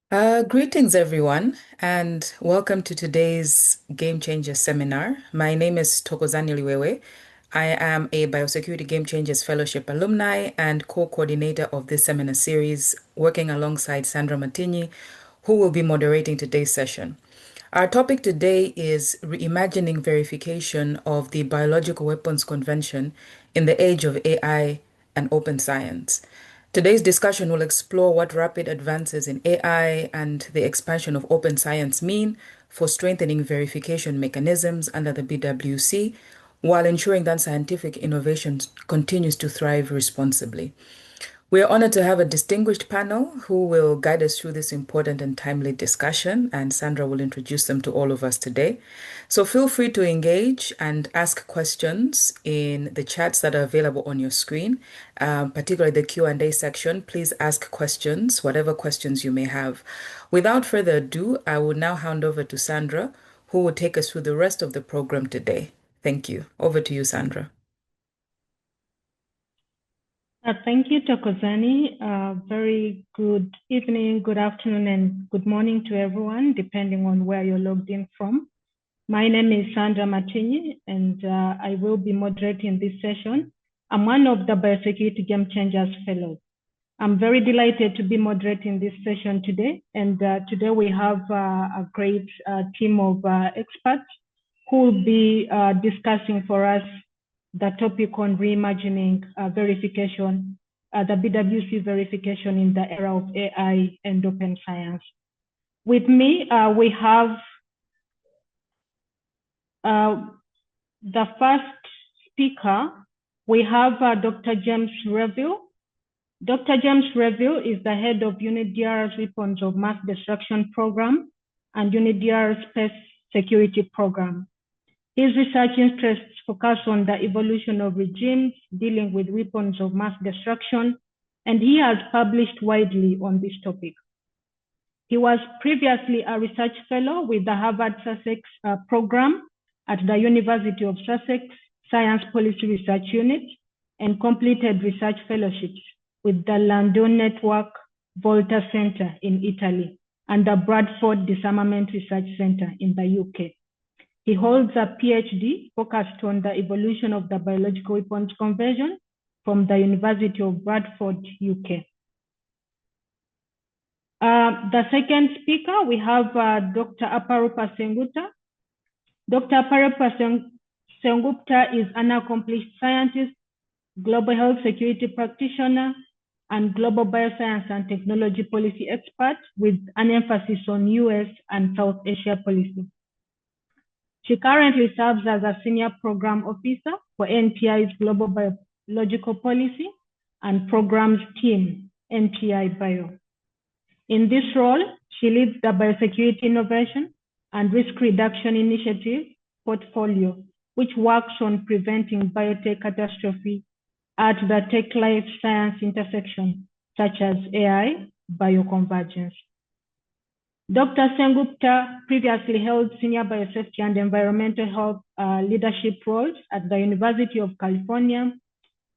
Greetings, everyone, and welcome to today's Game Changers seminar. My name is Tokozani Liwewe. I am a Biosecurity Game Changers Fellowship alumni and co-coordinator of this seminar series, working alongside Sandra Martini, who will be moderating today's session. Our topic today is reimagining verification of the Biological Weapons Convention in the age of AI and open science. Today's discussion will explore what rapid advances in AI and the expansion of open science mean for strengthening verification mechanisms under the BWC while ensuring that scientific innovation continues to thrive responsibly. We are honored to have a distinguished panel who will guide us through this important and timely discussion, and Sandra will introduce them to all of us today. So feel free to engage and ask questions in the chats that are available on your screen, particularly the Q&A section. Please ask questions, whatever questions you may have. Without further ado, I will now hand over to Sandra, who will take us through the rest of the program today. Thank you. Over to you, Sandra. Thank you, Tokozani. Very good evening, good afternoon, and good morning to everyone, depending on where you're logged in from. My name is Sandra Martini, and I will be moderating this session. I'm one of the Biosecurity Game Changers Fellows. I'm very delighted to be moderating this session today, and today we have a great team of experts who will be discussing for us the topic on reimagining verification, the BWC verification in the era of AI and open science. With me, we have the first speaker. We have Dr. James Reville. Dr. James Reville is the head of UNIDR's Weapons of Mass Destruction Program and UNIDR's Space Security Program. His research interests focus on the evolution of regimes dealing with weapons of mass destruction, and he has published widely on this topic. He was previously a research fellow with the Harvard Sussex program at the University of Sussex Science Policy Research Unit and completed research fellowships with the London Network Volta Center in Italy and the Bradford Disarmament Research Center in the UK. He holds a PhD focused on the evolution of the Biological Weapons Convention from the University of Bradford, UK. The second speaker, we have Dr. Aparupa Sengupta. Dr. Aparupa Sengupta is an accomplished scientist, global health security practitioner, and global bioscience and technology policy expert with an emphasis on US and South Asia policy. She currently serves as a senior program officer for NPI's Global Biological Policy and Programs Team, NPI Bio. In this role, she leads the Biosecurity Innovation and Risk Reduction Initiative portfolio, which works on preventing biotech catastrophe at the tech-life science intersection, such as AI, bioconvergence. Dr. Sengupta previously held senior biosafety and environmental health leadership roles at the University of California,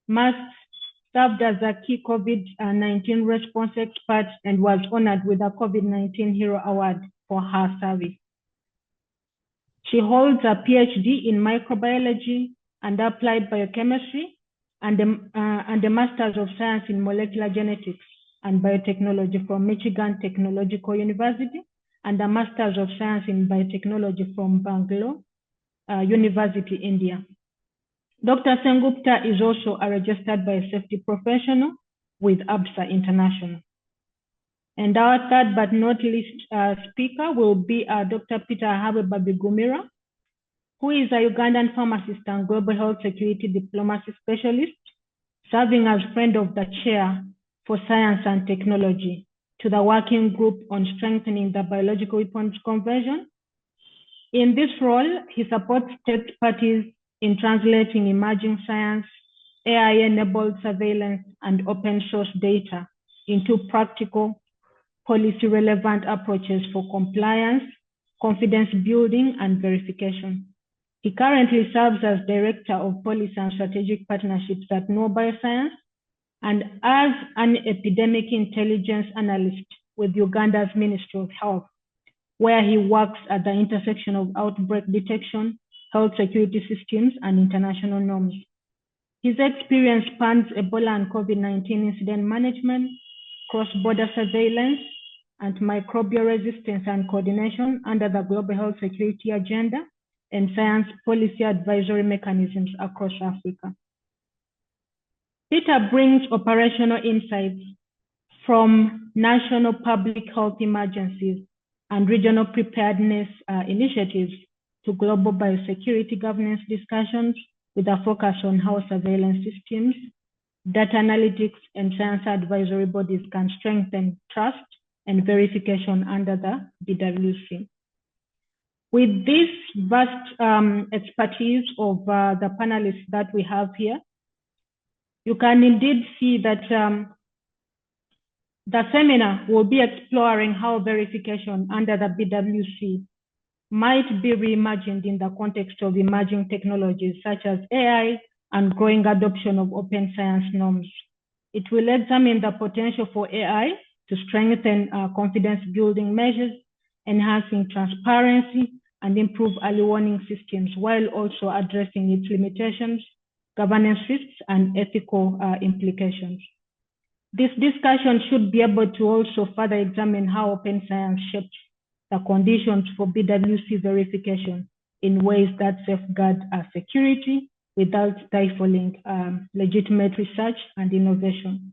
served as a key COVID-19 response expert, and was honored with a COVID-19 Hero Award for her service. She holds a PhD in microbiology and applied biochemistry and a Master's of Science in Molecular Genetics and Biotechnology from Michigan Technological University and a Master's of Science in Biotechnology from Bangalore University, India. Dr. Sengupta is also a registered biosafety professional with ABSA International. And our third but not least speaker will be Dr. Peter Habe Babigumira, who is a Ugandan pharmacist and global health security diplomacy specialist, serving as friend of the chair for science and technology to the working group on strengthening the Biological Weapons Convention. In this role, he supports state parties in translating emerging science, AI-enabled surveillance, and open source data into practical, policy-relevant approaches for compliance, confidence building, and verification. He currently serves as Director of Policy and Strategic Partnerships at No Bioscience and as an epidemic intelligence analyst with Uganda's Ministry of Health, where he works at the intersection of outbreak detection, health security systems, and international norms. His experience spans Ebola and COVID-19 incident management, cross-border surveillance, and microbial resistance and coordination under the Global Health Security Agenda and science policy advisory mechanisms across Africa. Peter brings operational insights from national public health emergencies and regional preparedness initiatives to global biosecurity governance discussions with a focus on how surveillance systems, data analytics, and science advisory bodies can strengthen trust and verification under the BWC. With this vast expertise of the panelists that we have here, you can indeed see that the seminar will be exploring how verification under the BWC might be reimagined in the context of emerging technologies such as AI and growing adoption of open science norms. It will examine the potential for AI to strengthen confidence building measures, enhancing transparency, and improve early warning systems while also addressing its limitations, governance risks, and ethical implications. This discussion should be able to also further examine how open science shapes the conditions for BWC verification in ways that safeguard security without stifling legitimate research and innovation.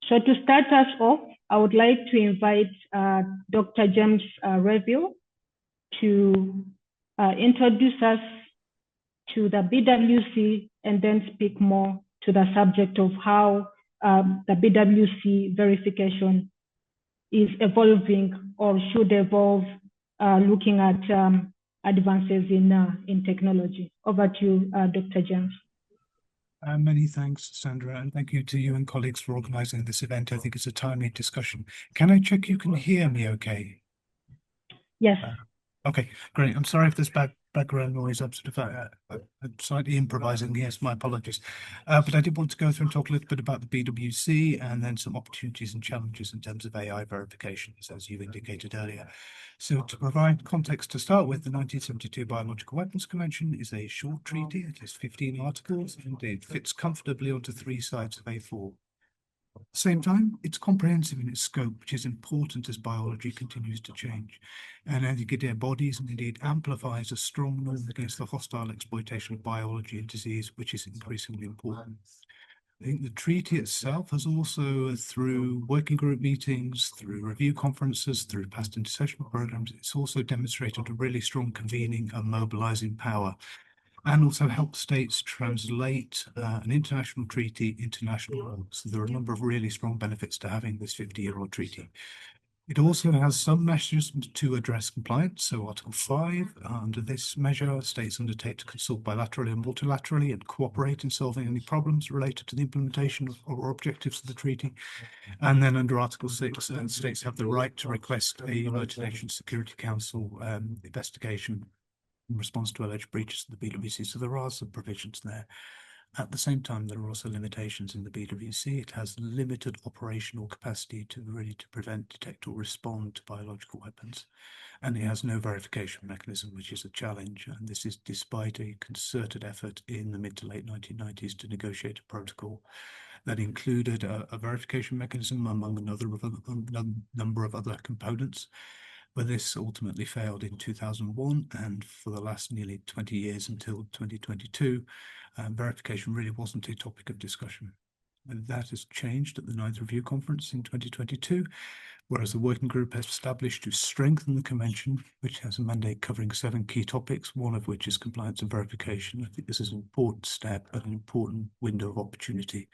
So to start us off, I would like to invite Dr. James Reville to introduce us to the BWC and then speak more to the subject of how the BWC verification is evolving or should evolve, looking at advances in technology. Over to you, Dr. James. Many thanks, Sandra, and thank you to you and colleagues for organising this event. I think it's a timely discussion. Can I check you can hear me okay? Yes. Okay, great. I'm sorry if there's background noise. I'm sort of I'm slightly improvising. Yes, my apologies. But I did want to go through and talk a little bit about the BWC and then some opportunities and challenges in terms of AI verifications, as you indicated earlier. So to provide context to start with, the 1972 Biological Weapons Convention is a short treaty. It has 15 articles and it fits comfortably onto 3 sides of A4. At the same time, it's comprehensive in its scope, which is important as biology continues to change. And I think it embodies and indeed amplifies a strong norm against the hostile exploitation of biology and disease, which is increasingly important. I think the treaty itself has also, through working group meetings, through review conferences, through past intercession programs, it's also demonstrated a really strong convening and mobilizing power, and also help states translate an international treaty into national law. So there are a number of really strong benefits to having this 50-year-old treaty. It also has some measures to address compliance. So Article 5, under this measure, states undertake to consult bilaterally and multilaterally and cooperate in solving any problems related to the implementation or objectives of the treaty. And then under Article 6, states have the right to request a United Nations Security Council investigation in response to alleged breaches of the BWC. So there are some provisions there. At the same time, there are also limitations in the BWC. It has limited operational capacity to prevent, detect, or respond to biological weapons. And it has no verification mechanism, which is a challenge. And this is despite a concerted effort in the mid to late 1990s to negotiate a protocol that included a verification mechanism among a number of other components. But this ultimately failed in 2001, and for the last nearly 20 years until 2022, verification really wasn't a topic of discussion. And that has changed at the 9th Review Conference in 2022, whereas the working group has established to strengthen the convention, which has a mandate covering 7 key topics, one of which is compliance and verification. I think this is an important step and an important window of opportunity.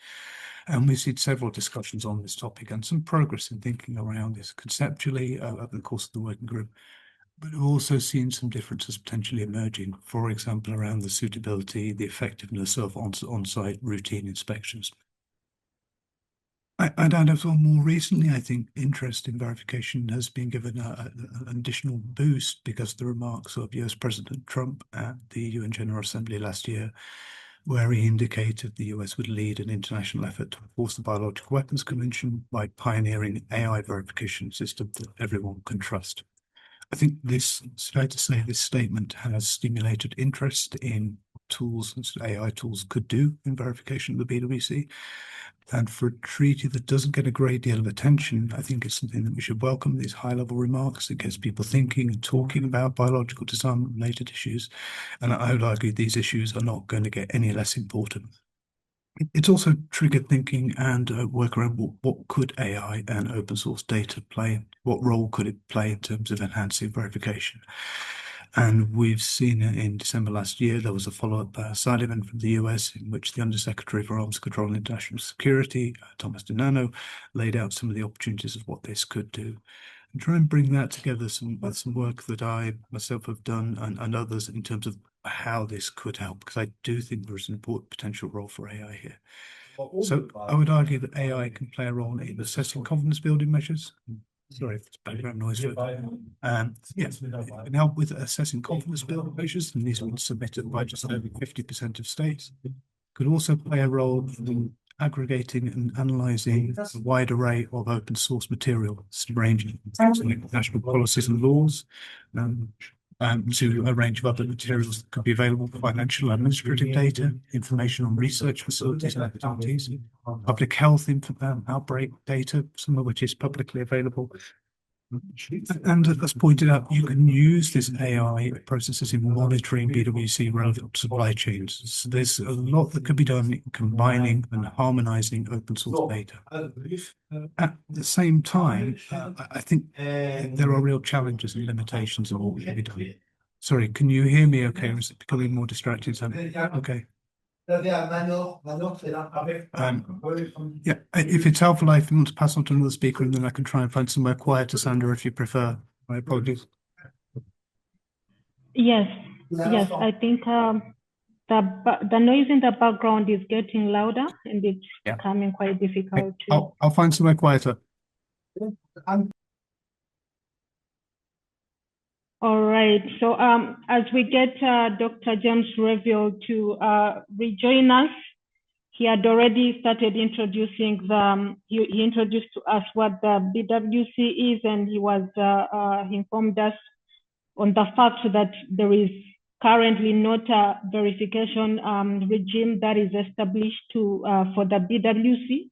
And we've seen several discussions on this topic and some progress in thinking around this conceptually over the course of the working group. But we've also seen some differences potentially emerging, for example, around the suitability, the effectiveness of on-site routine inspections. And as well, more recently, I think interest in verification has been given an additional boost because of the remarks of US President Trump at the UN General Assembly last year, where he indicated the US would lead an international effort to enforce the Biological Weapons Convention by pioneering an AI verification system that everyone can trust. I think it's fair to say this statement has stimulated interest in tools and AI tools could do in verification of the BWC. And for a treaty that doesn't get a great deal of attention, I think it's something that we should welcome, these high-level remarks. It gets people thinking and talking about biological disarmament-related issues. And I would argue these issues are not going to get any less important. It's also triggered thinking and work around what could AI and open source data play? What role could it play in terms of enhancing verification? And we've seen in December last year, there was a follow-up side event from the US in which the Undersecretary for Arms Control and International Security, Thomas DiNanno, laid out some of the opportunities of what this could do. And try and bring that together with some work that I myself have done and others in terms of how this could help, because I do think there's an important potential role for AI here. So I would argue that AI can play a role in assessing confidence building measures. Sorry if it's background noise. Yeah, it can help with assessing confidence building measures, and these have been submitted by just over 50% of states. Could also play a role in aggregating and analysing a wide array of open source material, ranging from national policies and laws, to a range of other materials that could be available, financial and administrative data, information on research facilities and activities, public health outbreak data, some of which is publicly available. And as pointed out, you can use this AI processes in monitoring BWC relevant supply chains. So there's a lot that could be done in combining and harmonizing open source data. At the same time, I think there are real challenges and limitations of what we can be doing. Sorry, can you hear me okay, or is it becoming more distracted? Okay. Yeah, if it's helpful, if you want to pass on to another speaker, and then I can try and find somewhere quieter, Sandra, if you prefer. My apologies. Yes, I think the noise in the background is getting louder, and it's becoming quite difficult to. I'll find somewhere quieter. All right. So as we get Dr. James Reveal to rejoin us, he had already started introducing he introduced to us what the BWC is, and he informed us on the fact that there is currently not a verification regime that is established for the BWC.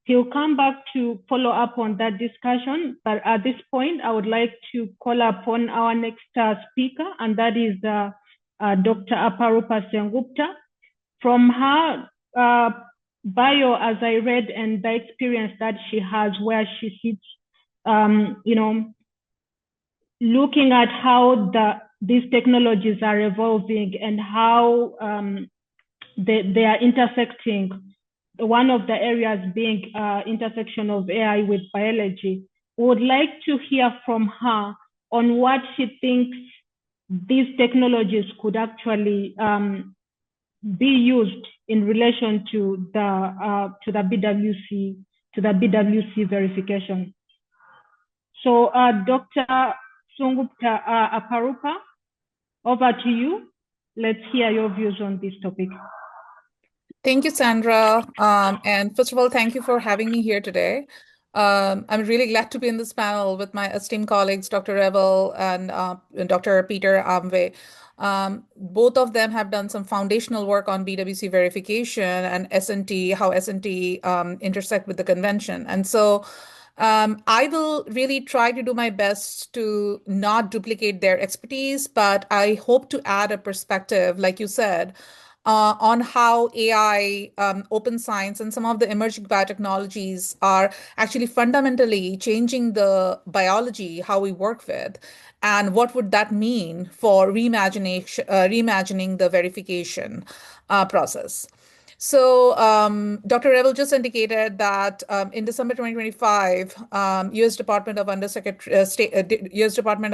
He'll come back to follow up on that discussion, but at this point, I would like to call upon our next speaker, and that is Dr. Aparupa Sengupta. From her bio, as I read, and the experience that she has where she sits, looking at how these technologies are evolving and how they are intersecting, one of the areas being intersection of AI with biology. We would like to hear from her on what she thinks these technologies could actually be used in relation to the BWC verification. So, Dr. Sengupta Aparupa, over to you. Let's hear your views on this topic. Thank you, Sandra. And first of all, thank you for having me here today. I'm really glad to be in this panel with my esteemed colleagues, Dr. Revel and Dr. Peter Amve. Both of them have done some foundational work on BWC verification and S&T, how S&T intersect with the convention. And so I will really try to do my best to not duplicate their expertise, but I hope to add a perspective, like you said, on how AI, open science, and some of the emerging biotechnologies are actually fundamentally changing the biology, how we work with, and what would that mean for reimagining the verification process. So Dr. Revel just indicated that in December 2025, U.S. Department of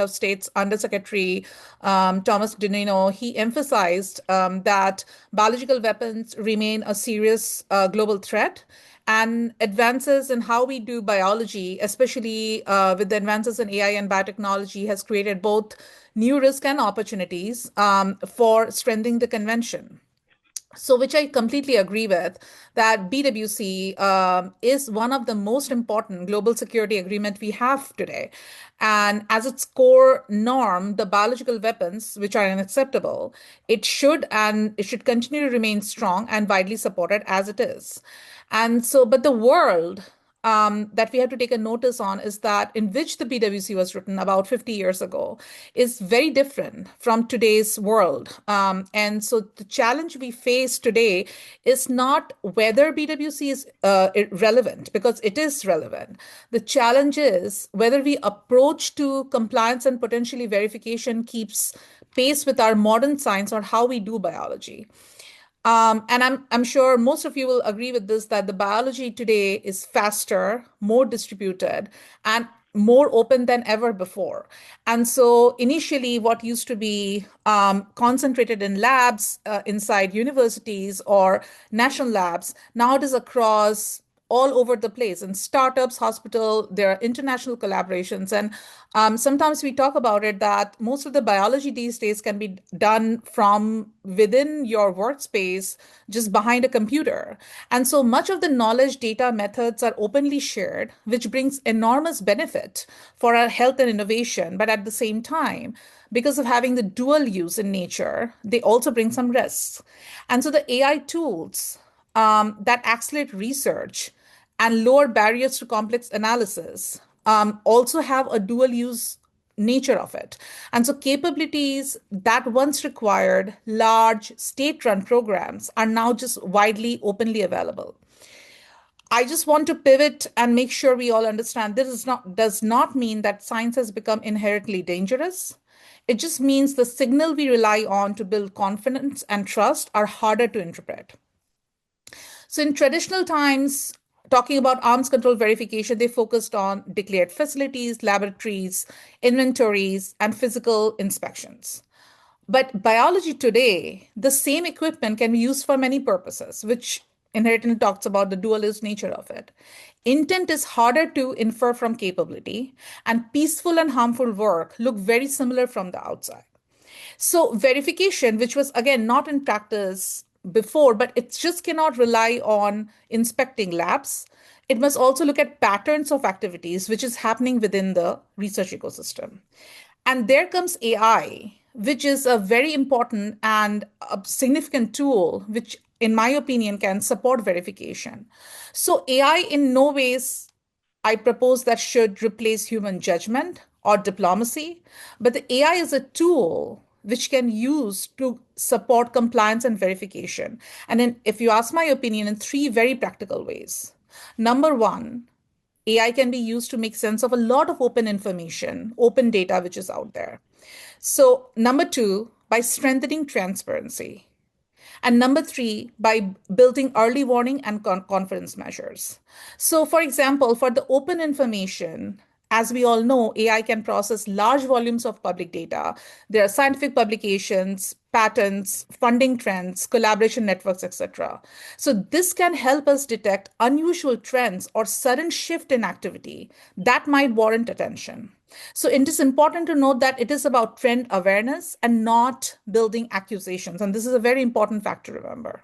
State's Undersecretary Thomas DiNanno, he emphasized that biological weapons remain a serious global threat, and advances in how we do biology, especially with the advances in AI and biotechnology, has created both new risk and opportunities for strengthening the convention. So, which I completely agree with, that BWC is one of the most important global security agreement we have today. And as its core norm, the biological weapons, which are unacceptable, it should continue to remain strong and widely supported as it is. And so, but the world that we have to take a notice on is that in which the BWC was written about 50 years ago is very different from today's world. And so the challenge we face today is not whether BWC is relevant, because it is relevant. The challenge is whether we approach to compliance and potentially verification keeps pace with our modern science or how we do biology. And I'm sure most of you will agree with this, that the biology today is faster, more distributed, and more open than ever before. And so initially, what used to be concentrated in labs inside universities or national labs, now it is across all over the place in startups, hospital, there are international collaborations. And sometimes we talk about it that most of the biology these days can be done from within your workspace, just behind a computer. And so much of the knowledge data methods are openly shared, which brings enormous benefit for our health and innovation. But at the same time, because of having the dual use in nature, they also bring some risks. And so the AI tools that accelerate research and lower barriers to complex analysis also have a dual use nature of it. And so capabilities that once required large state-run programs are now just widely openly available. I just want to pivot and make sure we all understand this does not mean that science has become inherently dangerous. It just means the signal we rely on to build confidence and trust are harder to interpret. So in traditional times, talking about arms control verification, they focused on declared facilities, laboratories, inventories, and physical inspections. But biology today, the same equipment can be used for many purposes, which inherently talks about the dualist nature of it. Intent is harder to infer from capability, and peaceful and harmful work look very similar from the outside. So verification, which was again not in practice before, but it just cannot rely on inspecting labs. It must also look at patterns of activities, which is happening within the research ecosystem. And there comes AI, which is a very important and a significant tool, which, in my opinion, can support verification. So AI in no ways I propose that should replace human judgment or diplomacy, but the AI is a tool which can use to support compliance and verification. And then, if you ask my opinion, in three very practical ways. Number one, AI can be used to make sense of a lot of open information, open data which is out there. So, number two, by strengthening transparency. And number three, by building early warning and confidence measures. So, for example, for the open information, as we all know, AI can process large volumes of public data. There are scientific publications, patents, funding trends, collaboration networks, etc. So this can help us detect unusual trends or sudden shift in activity that might warrant attention. So it is important to note that it is about trend awareness and not building accusations. And this is a very important fact to remember.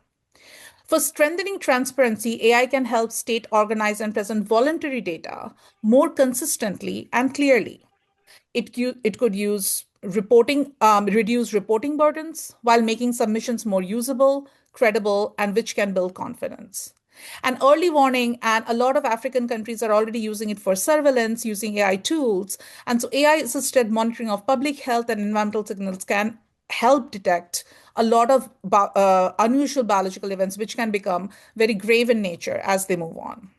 For strengthening transparency, AI can help state organize and present voluntary data more consistently and clearly. It could use reduce reporting burdens while making submissions more usable, credible, and which can build confidence. And early warning, and a lot of African countries are already using it for surveillance using AI tools. And so AI assisted monitoring of public health and environmental signals can help detect a lot of unusual biological events, which can become very grave in nature as they move on.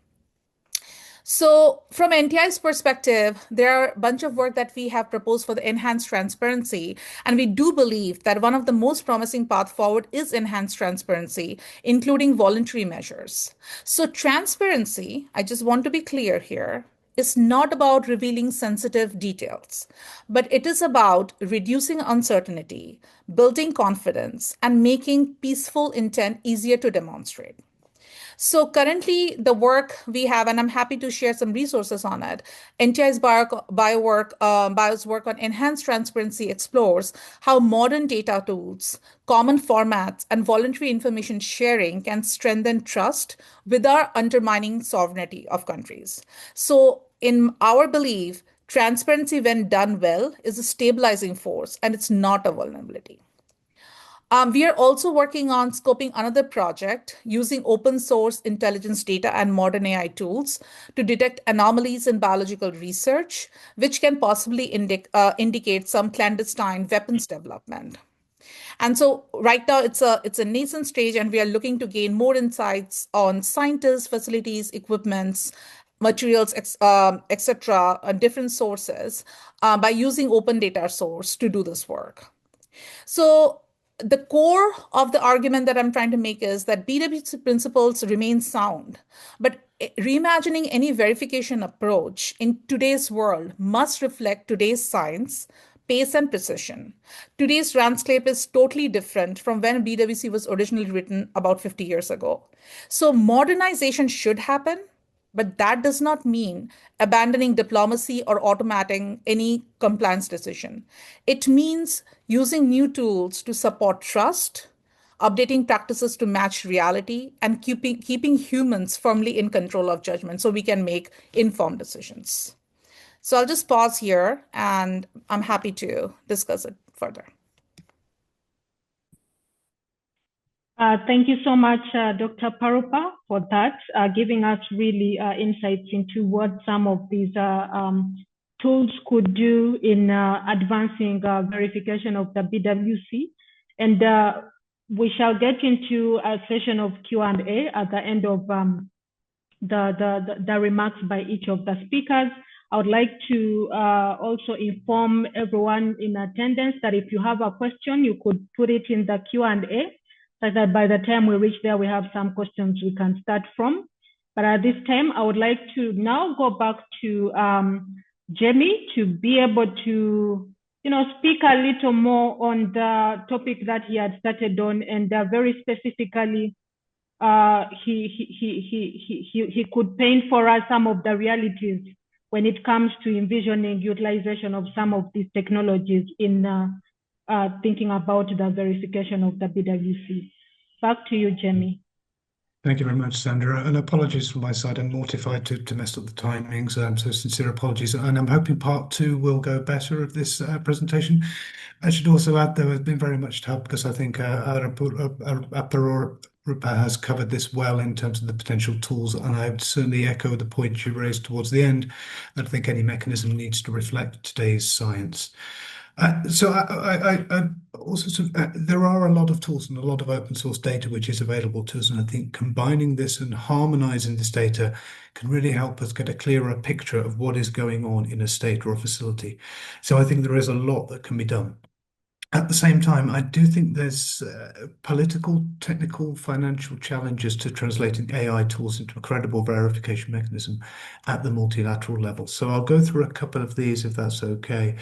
So, from NTI's perspective, there are a bunch of work that we have proposed for the enhanced transparency. And we do believe that one of the most promising path forward is enhanced transparency, including voluntary measures. So, transparency, I just want to be clear here, is not about revealing sensitive details, but it is about reducing uncertainty, building confidence, and making peaceful intent easier to demonstrate. So currently, the work we have, and I'm happy to share some resources on it. Bio's work on enhanced transparency explores how modern data tools, common formats, and voluntary information sharing can strengthen trust without undermining sovereignty of countries. So, in our belief, transparency, when done well, is a stabilizing force and it's not a vulnerability. We are also working on scoping another project using open source intelligence data and modern AI tools to detect anomalies in biological research, which can possibly indicate some clandestine weapons development. And so right now it's a nascent stage, and we are looking to gain more insights on scientists, facilities, equipments, materials, etc., different sources by using open data source to do this work. So the core of the argument that I'm trying to make is that BWC principles remain sound, but reimagining any verification approach in today's world must reflect today's science, pace, and precision. Today's landscape is totally different from when BWC was originally written about 50 years ago. So modernization should happen, but that does not mean abandoning diplomacy or automating any compliance decision. It means using new tools to support trust, updating practices to match reality, and keeping humans firmly in control of judgment so we can make informed decisions. So I'll just pause here and I'm happy to discuss it further. Thank you so much, Dr. Parupa, for that, giving us really insights into what some of these tools could do in advancing verification of the BWC. And we shall get into a session of Q&A at the end of the remarks by each of the speakers. I would like to also inform everyone in attendance that if you have a question, you could put it in the Q&A, so that by the time we reach there, we have some questions we can start from. But at this time, I would like to now go back to Jamie to be able to, speak a little more on the topic that he had started on, and very specifically, he could paint for us some of the realities when it comes to envisioning utilization of some of these technologies in thinking about the verification of the BWC. Back to you, Jamie. Thank you very much, Sandra, and apologies from my side. I'm mortified to mess up the timings, so sincere apologies. And I'm hoping part two will go better of this presentation. I should also add, there has been very much to help, because I think Aparor has covered this well in terms of the potential tools, and I would certainly echo the point you raised towards the end, that I think any mechanism needs to reflect today's science. So I also there are a lot of tools and a lot of open source data which is available to us, and I think combining this and harmonizing this data can really help us get a clearer picture of what is going on in a state or a facility. So I think there is a lot that can be done. At the same time, I do think there's political, technical, financial challenges to translating AI tools into a credible verification mechanism at the multilateral level. So I'll go through a couple of these if that's okay.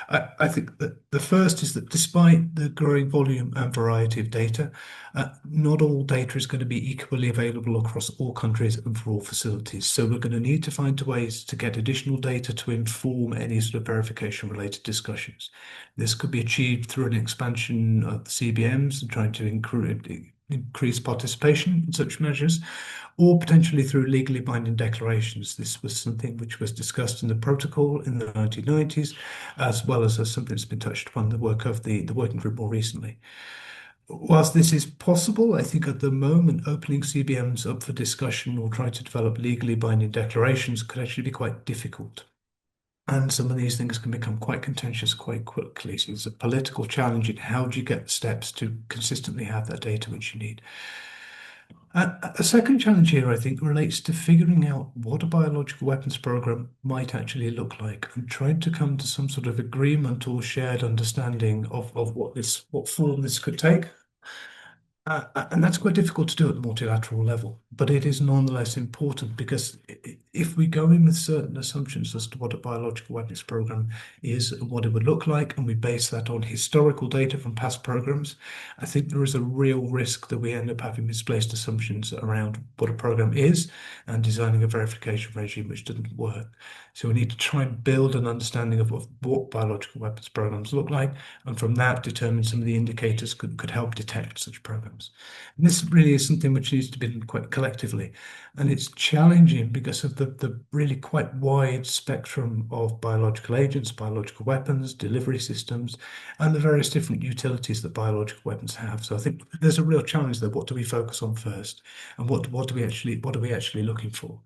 I think that the first is that despite the growing volume and variety of data, not all data is going to be equally available across all countries and for all facilities. So we're going to need to find ways to get additional data to inform any sort of verification related discussions. This could be achieved through an expansion of the CBMs and trying to increase participation in such measures, or potentially through legally binding declarations. This was something which was discussed in the protocol in the 1990s, as well as something that's been touched upon in the work of the working group more recently. Whilst this is possible, I think at the moment opening CBMs up for discussion or trying to develop legally binding declarations could actually be quite difficult. And some of these things can become quite contentious quite quickly. So it's a political challenge in how do you get the steps to consistently have that data which you need. A second challenge here, I think, relates to figuring out what a biological weapons program might actually look like, and trying to come to some sort of agreement or shared understanding of what form this could take. And that's quite difficult to do at the multilateral level, but it is nonetheless important because if we go in with certain assumptions as to what a biological weapons program is and what it would look like, and we base that on historical data from past programs, I think there is a real risk that we end up having misplaced assumptions around what a program is and designing a verification regime which doesn't work. So we need to try and build an understanding of what biological weapons programs look like, and from that determine some of the indicators could help detect such programs. And this really is something which needs to be done quite collectively. And it's challenging because of the really quite wide spectrum of biological agents, biological weapons, delivery systems, and the various different utilities that biological weapons have. So I think there's a real challenge there. What do we focus on first? And what are we actually looking for?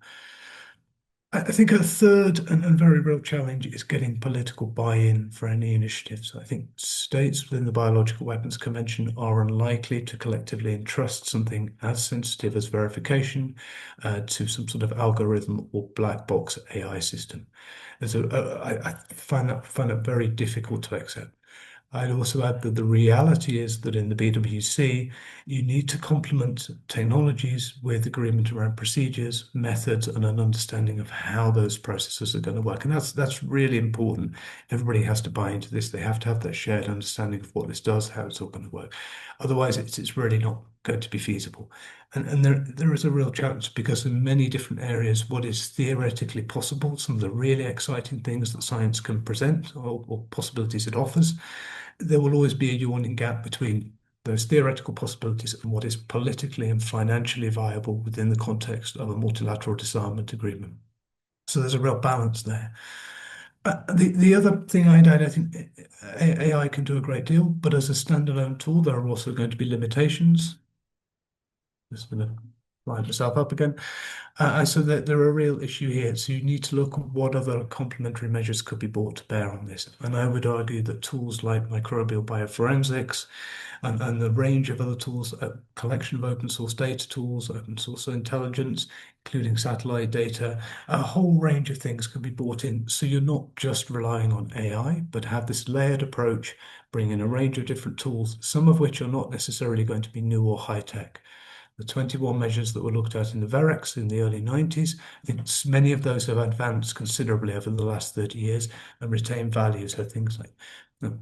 I think a third and very real challenge is getting political buy-in for any initiatives. I think states within the Biological Weapons Convention are unlikely to collectively entrust something as sensitive as verification to some sort of algorithm or black box AI system. I find that very difficult to accept. I'd also add that the reality is that in the BWC, you need to complement technologies with agreement around procedures, methods, and an understanding of how those processes are going to work. And that's really important. Everybody has to buy into this. They have to have that shared understanding of what this does, how it's all going to work. Otherwise, it's really not going to be feasible. And there is a real challenge because in many different areas, what is theoretically possible, some of the really exciting things that science can present or possibilities it offers, there will always be a yawning gap between those theoretical possibilities and what is politically and financially viable within the context of a multilateral disarmament agreement. So there's a real balance there. The other thing I'd add, I think AI can do a great deal, but as a standalone tool, there are also going to be limitations. Just going to line myself up again. So that there are a real issue here. So you need to look at what other complementary measures could be brought to bear on this. And I would argue that tools like microbial bioforensics and the range of other tools, a collection of open source data tools, open source intelligence, including satellite data, a whole range of things can be brought in. So you're not just relying on AI, but have this layered approach, bring in a range of different tools, some of which are not necessarily going to be new or high tech. The 21 measures that were looked at in the VEREX in the early 90s, I think many of those have advanced considerably over the last 30 years and retain value. So things like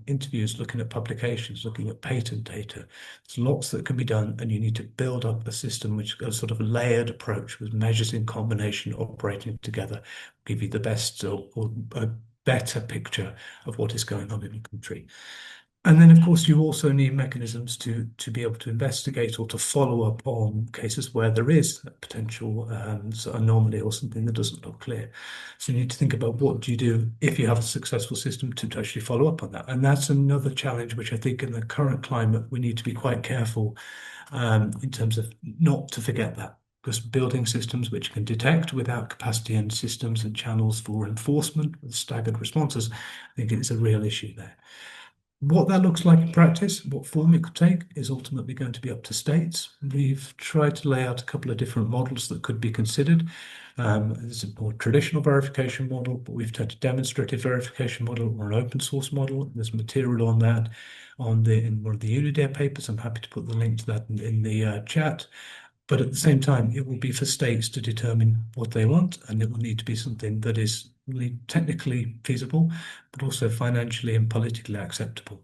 interviews, looking at publications, looking at patent data. There's lots that can be done, and you need to build up a system which is a sort of layered approach with measures in combination operating together, give you the best or a better picture of what is going on in the country. And then, of course, you also need mechanisms to be able to investigate or to follow up on cases where there is a potential anomaly or something that doesn't look clear. So you need to think about what do you do if you have a successful system to actually follow up on that. And that's another challenge which I think in the current climate we need to be quite careful in terms of not to forget that. Because building systems which can detect without capacity and systems and channels for enforcement with staggered responses, I think it's a real issue there. What that looks like in practice, what form it could take, is ultimately going to be up to states. We've tried to lay out a couple of different models that could be considered. There's a more traditional verification model, but we've tried a demonstrative verification model or an open source model. There's material on that in one of the UNIDAIR papers. I'm happy to put the link to that in the chat. But at the same time, it will be for states to determine what they want, and it will need to be something that is really technically feasible, but also financially and politically acceptable.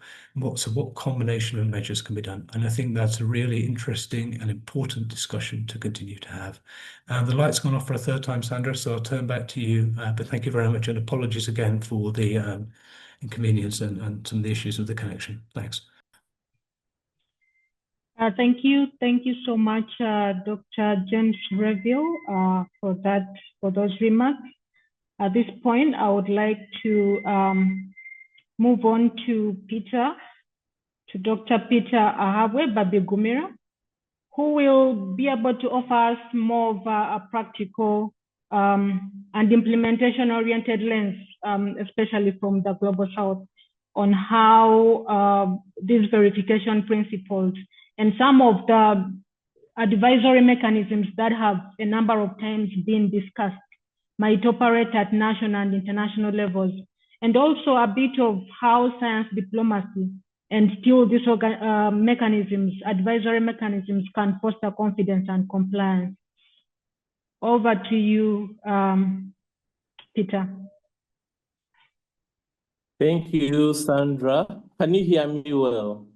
So what combination of measures can be done? And I think that's a really interesting and important discussion to continue to have. The light's gone off for a third time, Sandra, so I'll turn back to you. But thank you very much, and apologies again for the inconvenience and some of the issues with the connection. Thanks. Thank you so much, Dr. James Reville, for those remarks. At this point, I would like to move on to Dr. Peter Ahabwe Babigumira, who will be able to offer us more of a practical and implementation-oriented lens, especially from the Global South, on how these verification principles and some of the advisory mechanisms that have a number of times been discussed might operate at national and international levels, and also a bit of how science diplomacy And still these mechanisms, advisory mechanisms, can foster confidence and compliance. Over to you, Peter. Thank you, Sandra. Can you hear me well?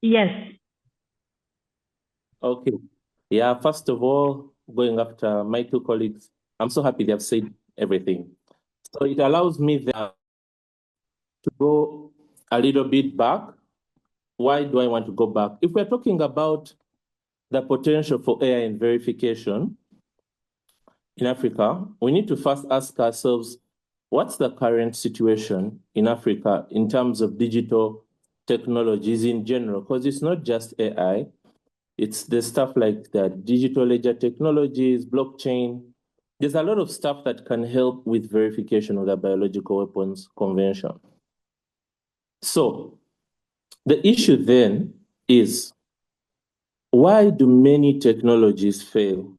Yes. Okay. Yeah, first of all, going after my two colleagues, I'm so happy they have said everything. So it allows me to go a little bit back. Why do I want to go back? If we're talking about the potential for AI in verification in Africa, we need to first ask ourselves, what's the current situation in Africa in terms of digital technologies in general? Because it's not just AI, it's the stuff like the digital ledger technologies, blockchain. There's a lot of stuff that can help with verification of the Biological Weapons Convention. So the issue then is, why do many technologies fail?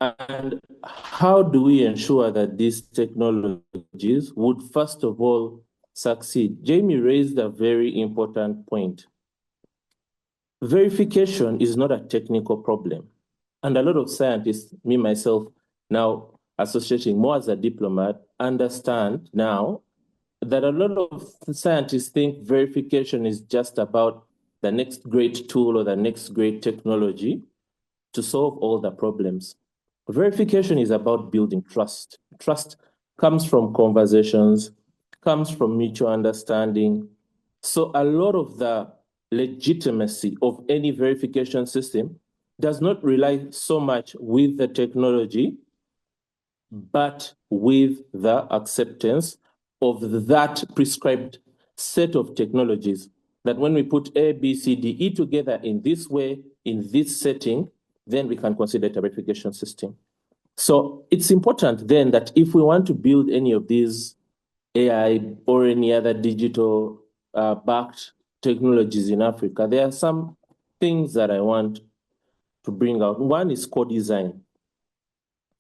And how do we ensure that these technologies would, first of all, succeed? Jamie raised a very important point. Verification is not a technical problem. And a lot of scientists, me myself, now associating more as a diplomat, understand now that a lot of scientists think verification is just about the next great tool or the next great technology to solve all the problems. Verification is about building trust. Trust comes from conversations, comes from mutual understanding. So a lot of the legitimacy of any verification system does not rely so much with the technology, but with the acceptance of that prescribed set of technologies. That when we put A, B, C, D, E together in this way, in this setting, then we can consider it a verification system. So it's important then that if we want to build any of these AI or any other digital backed technologies in Africa, there are some things that I want to bring out. One is co-design.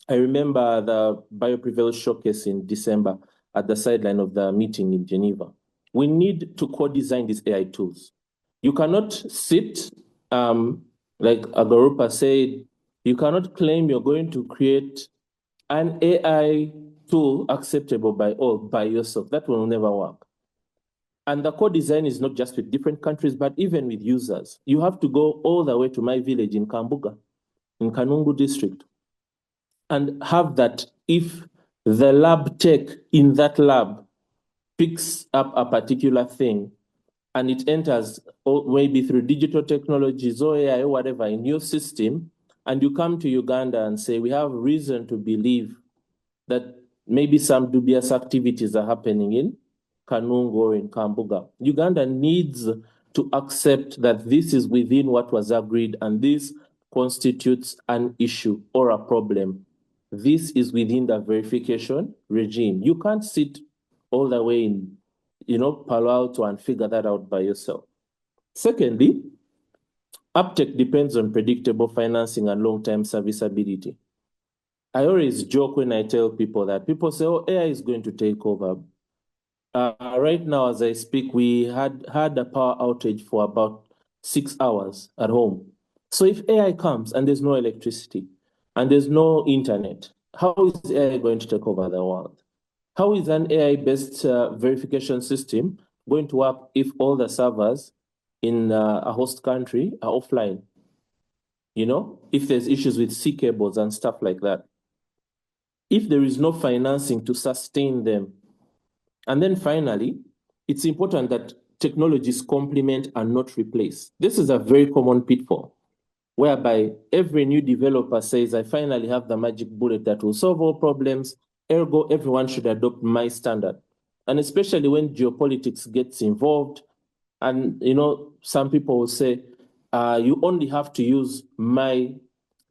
I remember the BioPrevail showcase in December at the sideline of the meeting in Geneva. We need to co-design these AI tools. You cannot sit, like Agarupa said, you cannot claim you're going to create an AI tool acceptable by all by yourself. That will never work. And the co-design is not just with different countries, but even with users. You have to go all the way to my village in Kambuga, in Kanungu district, and have that if the lab tech in that lab picks up a particular thing and it enters maybe through digital technologies or AI or whatever in your system, and you come to Uganda and say, we have reason to believe that maybe some dubious activities are happening in Kanungu or in Kambuga. Uganda needs to accept that this is within what was agreed and this constitutes an issue or a problem. This is within the verification regime. You can't sit all the way in, Palo Alto and figure that out by yourself. Secondly, uptake depends on predictable financing and long-term serviceability. I always joke when I tell people that people say, oh, AI is going to take over. Right now, as I speak, we had a power outage for about 6 hours at home. So if AI comes and there's no electricity and there's no internet, how is AI going to take over the world? How is an AI-based verification system going to work if all the servers in a host country are offline? If there's issues with C cables and stuff like that. If there is no financing to sustain them. And then finally, it's important that technologies complement and not replace. This is a very common pitfall, whereby every new developer says, I finally have the magic bullet that will solve all problems, ergo everyone should adopt my standard. And especially when geopolitics gets involved, and some people will say, you only have to use my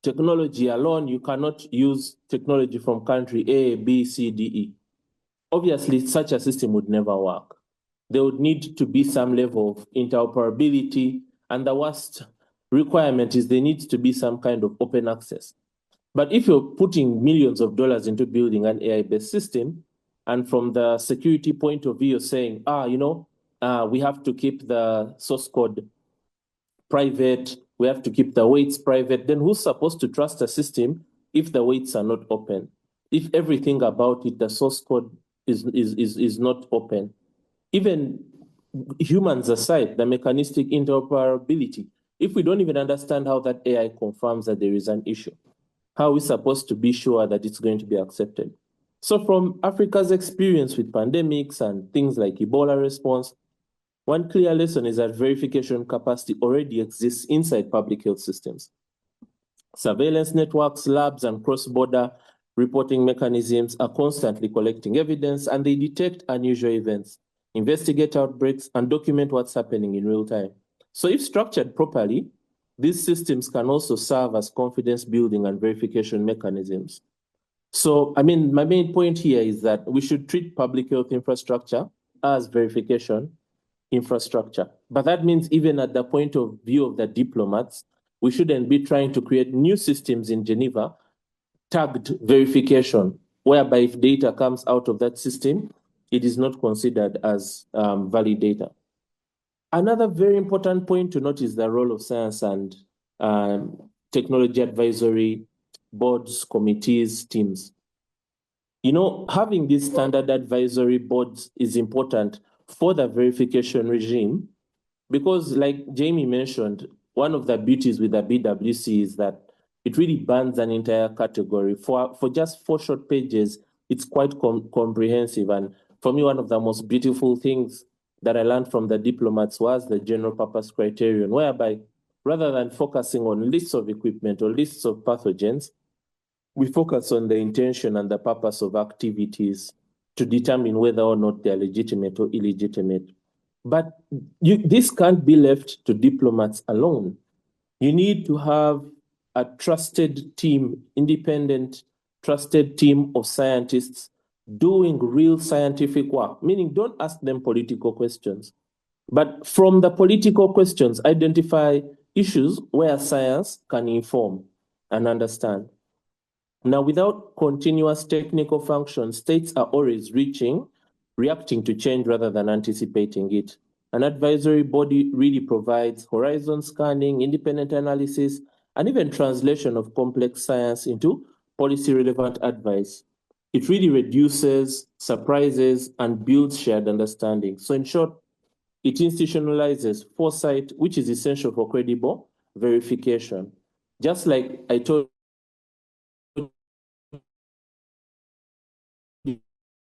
technology alone. You cannot use technology from country A, B, C, D, E. Obviously, such a system would never work. There would need to be some level of interoperability, and the worst requirement is there needs to be some kind of open access. But if you're putting millions of dollars into building an AI-based system, and from the security point of view, you're saying, we have to keep the source code private, we have to keep the weights private. Then who's supposed to trust a system if the weights are not open? If everything about it, the source code is not open? Even humans aside, the mechanistic interoperability, if we don't even understand how that AI confirms that there is an issue, how are we supposed to be sure that it's going to be accepted? So from Africa's experience with pandemics and things like Ebola response, one clear lesson is that verification capacity already exists inside public health systems. Surveillance networks, labs, and cross-border reporting mechanisms are constantly collecting evidence, and they detect unusual events, investigate outbreaks, and document what's happening in real time. So if structured properly, these systems can also serve as confidence building and verification mechanisms. So, I mean, my main point here is that we should treat public health infrastructure as verification infrastructure. But that means even at the point of view of the diplomats, we shouldn't be trying to create new systems in Geneva tagged verification, whereby if data comes out of that system, it is not considered as valid data. Another very important point to note is the role of science and technology advisory boards, committees, teams. You know, having these standard advisory boards is important for the verification regime because, like Jamie mentioned, one of the beauties with the BWC is that it really bans an entire category. For just 4 short pages, it's quite comprehensive. And for me, one of the most beautiful things that I learned from the diplomats was the general purpose criterion, whereby rather than focusing on lists of equipment or lists of pathogens, we focus on the intention and the purpose of activities to determine whether or not they're legitimate or illegitimate. But this can't be left to diplomats alone. You need to have a trusted team, independent, trusted team of scientists doing real scientific work, meaning don't ask them political questions. But from the political questions, identify issues where science can inform and understand. Now, without continuous technical function, states are always reacting to change rather than anticipating it. An advisory body really provides horizon scanning, independent analysis, and even translation of complex science into policy-relevant advice. It really reduces surprises and builds shared understanding. So in short, it institutionalizes foresight, which is essential for credible verification. Just like I told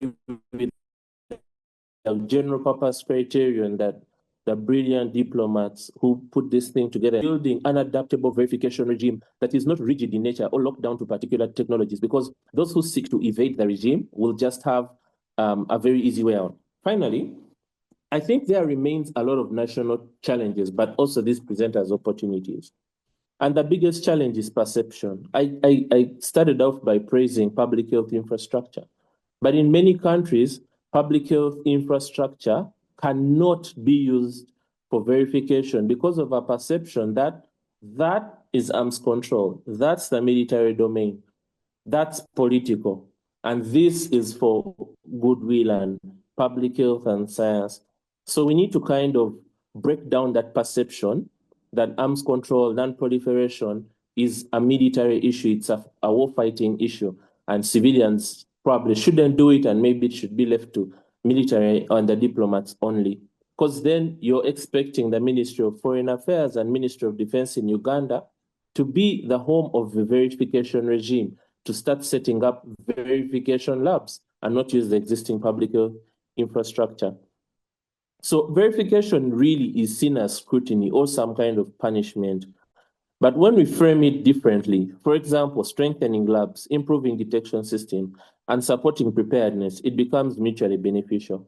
with the general purpose criterion that the brilliant diplomats who put this thing together, building an adaptable verification regime that is not rigid in nature or locked down to particular technologies, because those who seek to evade the regime will just have a very easy way out. Finally, I think there remains a lot of national challenges, but also these present as opportunities. And the biggest challenge is perception. I started off by praising public health infrastructure. But in many countries, public health infrastructure cannot be used for verification because of a perception that that is arms control. That's the military domain. That's political. And this is for goodwill and public health and science. So we need to kind of break down that perception that arms control, non-proliferation is a military issue. It's a war-fighting issue. And civilians probably shouldn't do it, and maybe it should be left to military and the diplomats only. Because then you're expecting the Ministry of Foreign Affairs and Ministry of Defense in Uganda to be the home of the verification regime, to start setting up verification labs and not use the existing public health infrastructure. So verification really is seen as scrutiny or some kind of punishment. But when we frame it differently, for example, strengthening labs, improving detection system, and supporting preparedness, it becomes mutually beneficial.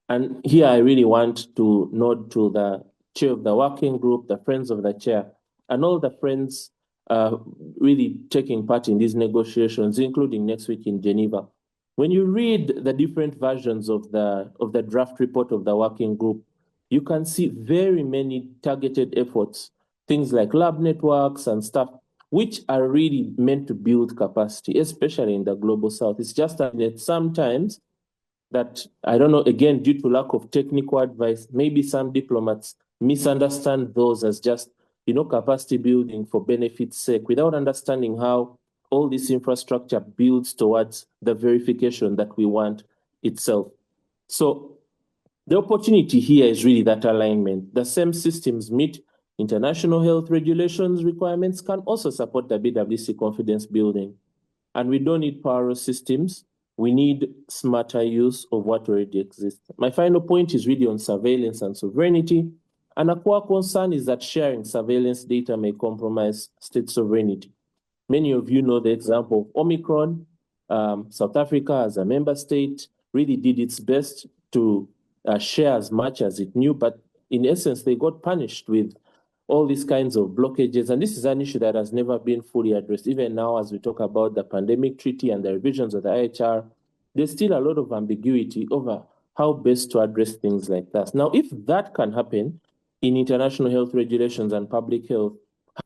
And here I really want to nod to the chair of the working group, the friends of the chair, and all the friends really taking part in these negotiations, including next week in Geneva. When you read the different versions of the draft report of the working group, you can see very many targeted efforts, things like lab networks and stuff, which are really meant to build capacity, especially in the global south. It's just that sometimes that, I don't know, again, due to lack of technical advice, maybe some diplomats misunderstand those as just, capacity building for benefit's sake without understanding how all this infrastructure builds towards the verification that we want itself. So the opportunity here is really that alignment. The same systems meet international health regulations requirements can also support the BWC confidence building. And we don't need powerless systems. We need smarter use of what already exists. My final point is really on surveillance and sovereignty. And a core concern is that sharing surveillance data may compromise state sovereignty. Many of you know the example of Omicron. South Africa, as a member state, really did its best to share as much as it knew, but in essence, they got punished with all these kinds of blockages. And this is an issue that has never been fully addressed. Even now, as we talk about the pandemic treaty and the revisions of the IHR, there's still a lot of ambiguity over how best to address things like that. Now, if that can happen in international health regulations and public health,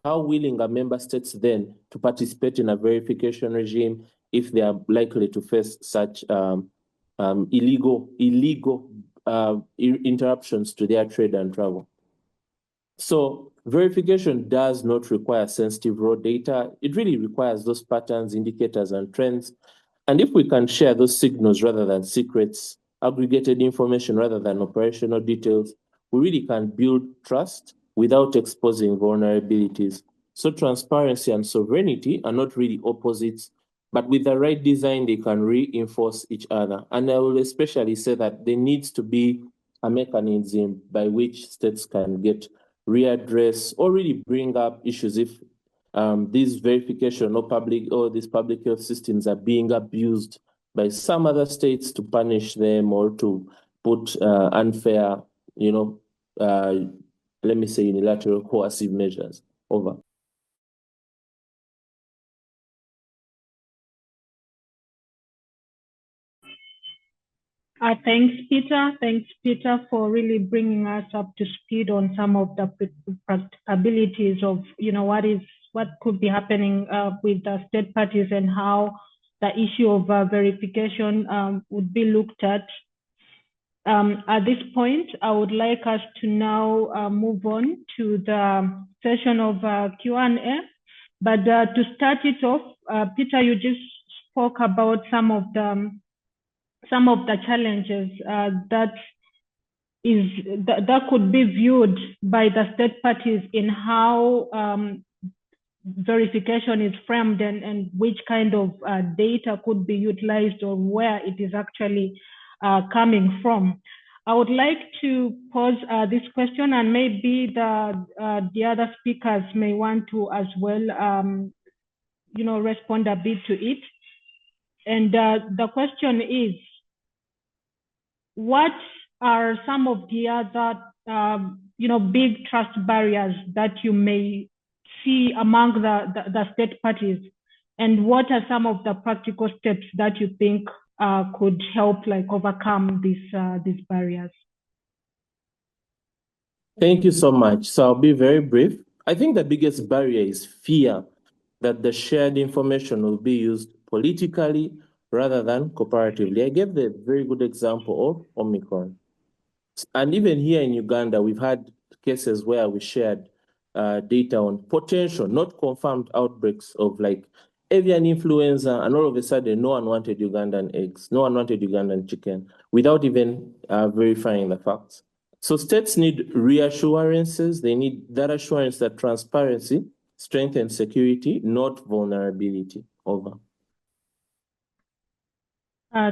how willing are member states then to participate in a verification regime if they are likely to face such illegal interruptions to their trade and travel? So verification does not require sensitive raw data. It really requires those patterns, indicators, and trends. And if we can share those signals rather than secrets, aggregated information rather than operational details, we really can build trust without exposing vulnerabilities. So transparency and sovereignty are not really opposites, but with the right design, they can reinforce each other. And I will especially say that there needs to be a mechanism by which states can get readdress or really bring up issues if these verification or these public health systems are being abused by some other states to punish them or to put unfair, let me say unilateral coercive measures. Over. Thanks, Peter. Thanks, Peter, for really bringing us up to speed on some of the practicabilities of, what could be happening with the state parties and how the issue of verification would be looked at. At this point, I would like us to now move on to the session of Q&A. But to start it off, Peter, you just spoke about some of the challenges that could be viewed by the state parties in how verification is framed and which kind of data could be utilized or where it is actually coming from. I would like to pose this question, and maybe the other speakers may want to as well, respond a bit to it. And the question is, what are some of the other, big trust barriers that you may see among the state parties? And what are some of the practical steps that you think could help overcome these barriers? Thank you so much. So I'll be very brief. I think the biggest barrier is fear that the shared information will be used politically rather than cooperatively. I gave the very good example of Omicron. And even here in Uganda, we've had cases where we shared data on potential, not confirmed outbreaks of avian influenza, and all of a sudden, no one wanted Ugandan eggs, no one wanted Ugandan chicken, without even verifying the facts. So states need reassurances. They need that assurance that transparency strengthens security, not vulnerability. Over.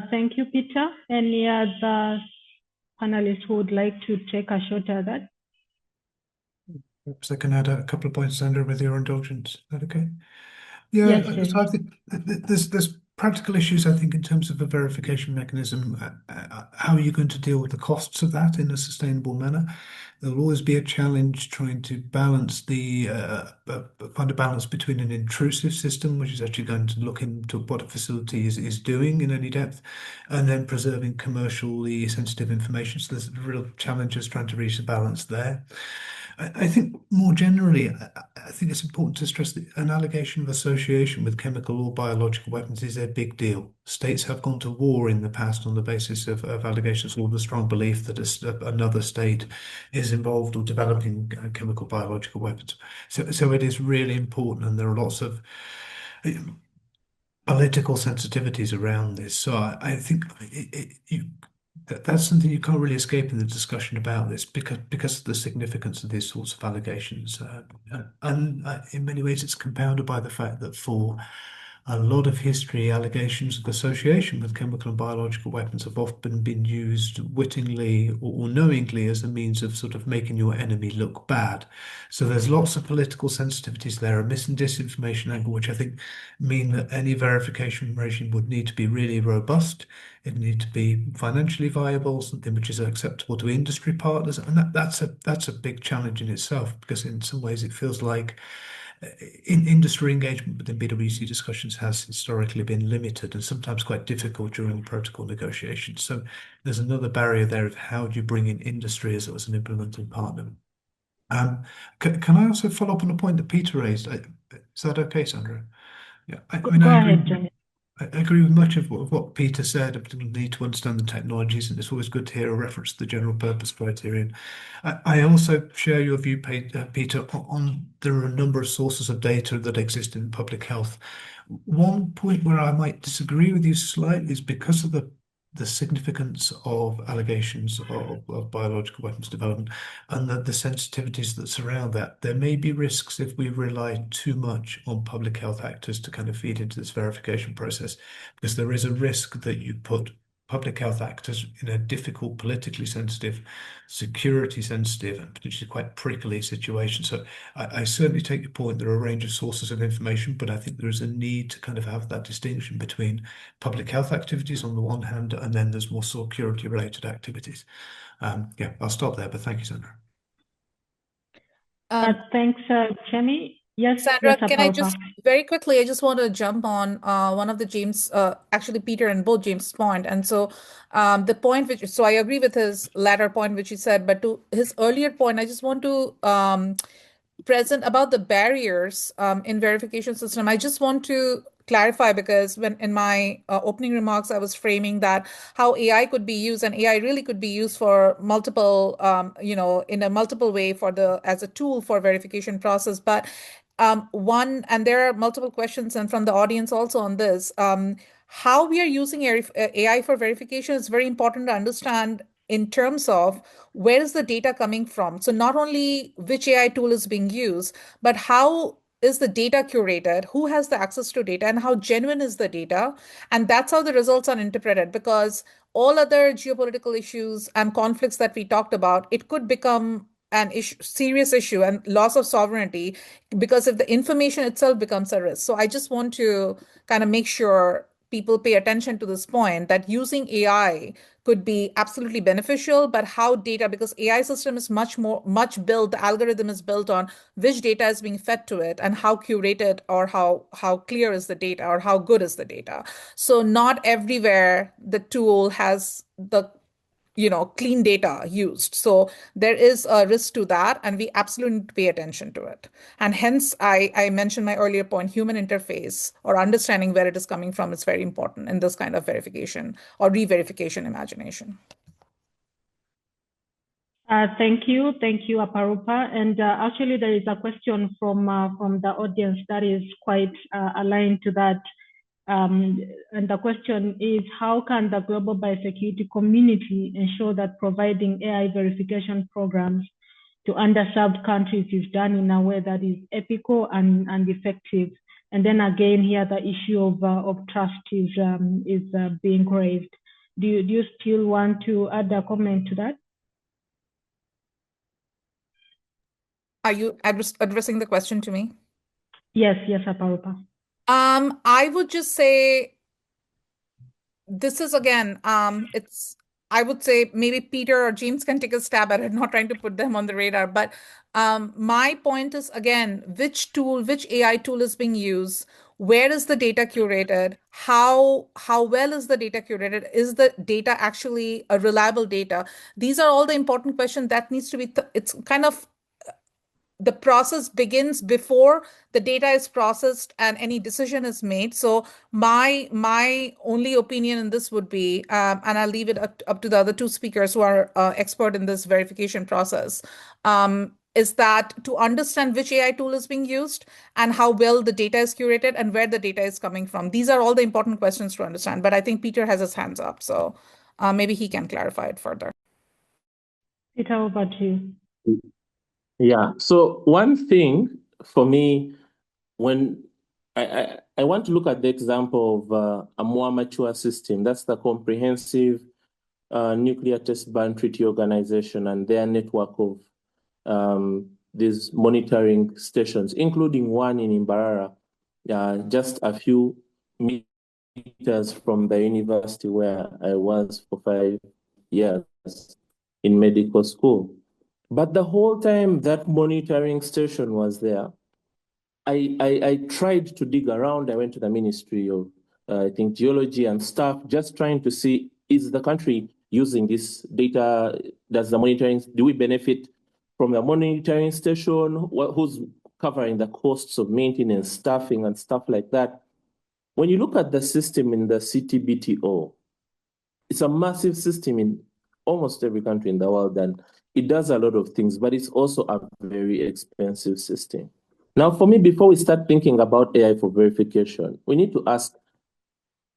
Thank you, Peter. Any other panelists who would like to take a shot at that? Perhaps I can add a couple of points, Sandra, with your indulgence. Is that okay? Yeah, Yes, so I think there's practical issues, I think, in terms of a verification mechanism. How are you going to deal with the costs of that in a sustainable manner? There'll always be a challenge trying to balance find a balance between an intrusive system, which is actually going to look into what a facility is doing in any depth, and then preserving commercially sensitive information. So there's real challenges trying to reach a balance there. I think more generally, I think it's important to stress that an allegation of association with chemical or biological weapons is a big deal. States have gone to war in the past on the basis of allegations or the strong belief that another state is involved or developing chemical biological weapons. So it is really important, and there are lots of political sensitivities around this. So I think that's something you can't really escape in the discussion about this because of the significance of these sorts of allegations. And in many ways, it's compounded by the fact that for a lot of history, allegations of association with chemical and biological weapons have often been used wittingly or knowingly as a means of sort of making your enemy look bad. So there's lots of political sensitivities there, a mis and disinformation angle, which I think mean that any verification regime would need to be really robust. It need to be financially viable, something which is acceptable to industry partners, and that's a big challenge in itself because in some ways it feels like in industry engagement within BWC discussions has historically been limited and sometimes quite difficult during protocol negotiations. So there's another barrier there of how do you bring in industry as an implementing partner. Can I also follow up on a point that Peter raised? Is that okay, Sandra? Yeah, I mean, Go I ahead, agree. Jenny. I agree with much of what Peter said. I need to understand the technologies, and it's always good to hear a reference to the general purpose criterion. I also share your view, Peter, on there are a number of sources of data that exist in public health. One point where I might disagree with you slightly is because of the significance of allegations of biological weapons development and the sensitivities that surround that. There may be risks if we rely too much on public health actors to kind of feed into this verification process, because there is a risk that you put public health actors in a difficult, politically sensitive, security sensitive, and potentially quite prickly situation. So I certainly take your point. There are a range of sources of information, but I think there is a need to kind of have that distinction between public health activities on the one hand, and then there's more security related activities. Yeah, I'll stop there, but thank you, Sandra. Thanks, Jenny. Yes, Sandra, can I Aparupa. just very quickly, I just want to jump on one of the James, actually Peter and both James' point. And so the point which, so I agree with his latter point, which he said, but to his earlier point, I just want to present about the barriers in verification system. I just want to clarify because when in my opening remarks, I was framing that how AI could be used, and AI really could be used for multiple, in a multiple way for as a tool for verification process. But one, and there are multiple questions and from the audience also on this, how we are using AI for verification is very important to understand in terms of where is the data coming from. So not only which AI tool is being used, but how is the data curated, who has the access to data, and how genuine is the data. And that's how the results are interpreted, because all other geopolitical issues and conflicts that we talked about, it could become an issue, serious issue and loss of sovereignty because if the information itself becomes a risk. So I just want to kind of make sure people pay attention to this point that using AI could be absolutely beneficial, but how data, because AI system is much built, the algorithm is built on which data is being fed to it and how curated or how clear is the data or how good is the data. So not everywhere the tool has the clean data used. So there is a risk to that, and we absolutely need to pay attention to it. And hence, I mentioned my earlier point, human interface or understanding where it is coming from is very important in this kind of verification or re-verification imagination. Thank you, Aparupa. And actually, there is a question from the audience that is quite aligned to that. And the question is, how can the global biosecurity community ensure that providing AI verification programs to underserved countries is done in a way that is ethical and effective? And then again, here the issue of trust is being raised. Do you still want to add a comment to that? Are you addressing the question to me? Yes, Aparupa. I would just say this is again, I would say maybe Peter or James can take a stab at it, not trying to put them on the radar. But my point is again, which AI tool is being used? Where is the data curated? How well is the data curated? Is the data actually a reliable data? These are all the important questions that needs to be. It's kind of the process begins before the data is processed and any decision is made. So my only opinion in this would be, and I'll leave it up to the other two speakers who are expert in this verification process, is that to understand which AI tool is being used and how well the data is curated and where the data is coming from. These are all the important questions to understand. But I think Peter has his hands up, so maybe he can clarify it further. Peter, over to you. Yeah. So one thing for me, when I want to look at the example of a more mature system, that's the Comprehensive Nuclear Test Ban Treaty Organization and their network of these monitoring stations, including one in Imbarara, just a few meters from the university where I was for 5 years in medical school. But the whole time that monitoring station was there, I tried to dig around. I went to the Ministry of, I think, Geology and stuff, just trying to see, is the country using this data? Does the monitoring, do we benefit from the monitoring station? Who's covering the costs of maintenance, staffing, and stuff like that? When you look at the system in the CTBTO, it's a massive system in almost every country in the world, and it does a lot of things, but it's also a very expensive system. Now, for me, before we start thinking about AI for verification, we need to ask,